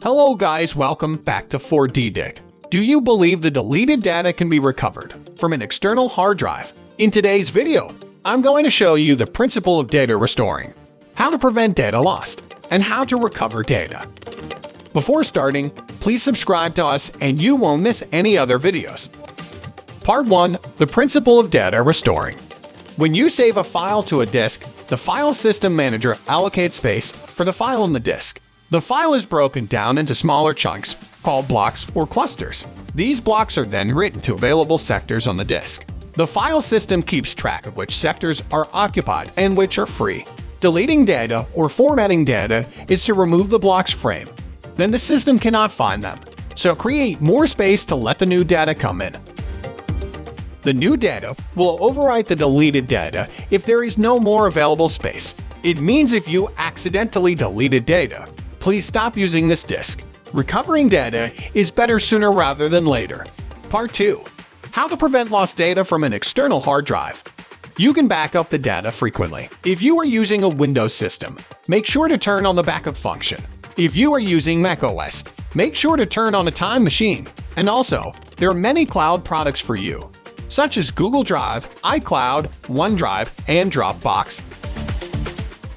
Hello guys, welcome back to 4DDig. Do you believe the deleted data can be recovered from an external hard drive? In today's video, I'm going to show you the principle of data restoring, how to prevent data lost, and how to recover data. Before starting, please subscribe to us and you won't miss any other videos. Part 1. The principle of data restoring. When you save a file to a disk, the file system manager allocates space for the file on the disk. The file is broken down into smaller chunks, called blocks or clusters. These blocks are then written to available sectors on the disk. The file system keeps track of which sectors are occupied and which are free. Deleting data or formatting data is to remove the block's frame. Then the system cannot find them, so create more space to let the new data come in. The new data will overwrite the deleted data if there is no more available space. It means if you accidentally deleted data, please stop using this disk. Recovering data is better sooner rather than later. Part 2. How to prevent lost data from an external hard drive. You can back up the data frequently. If you are using a Windows system, make sure to turn on the backup function. If you are using macOS, make sure to turn on a time machine. And also, there are many cloud products for you, such as Google Drive, iCloud, OneDrive, and Dropbox.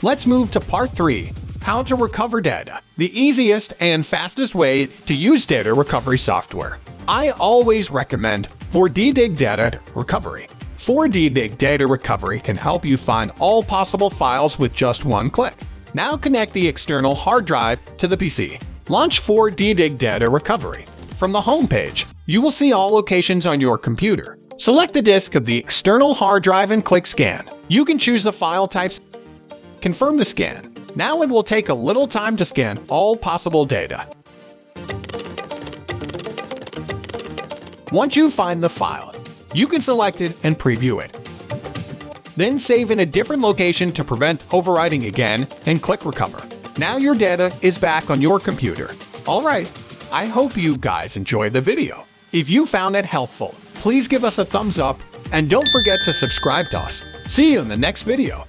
Let's move to Part 3. How to recover data. The easiest and fastest way to use data recovery software. I always recommend 4DDig Data Recovery. 4DDig Data Recovery can help you find all possible files with just one click. Now connect the external hard drive to the PC. Launch 4DDig Data Recovery. From the home page, you will see all locations on your computer. Select the disk of the external hard drive and click Scan. You can choose the file types. Confirm the scan. Now it will take a little time to scan all possible data. Once you find the file, you can select it and preview it. Then save in a different location to prevent overwriting again and click Recover. Now your data is back on your computer. Alright, I hope you guys enjoyed the video. If you found it helpful, please give us a thumbs up and don't forget to subscribe to us. See you in the next video.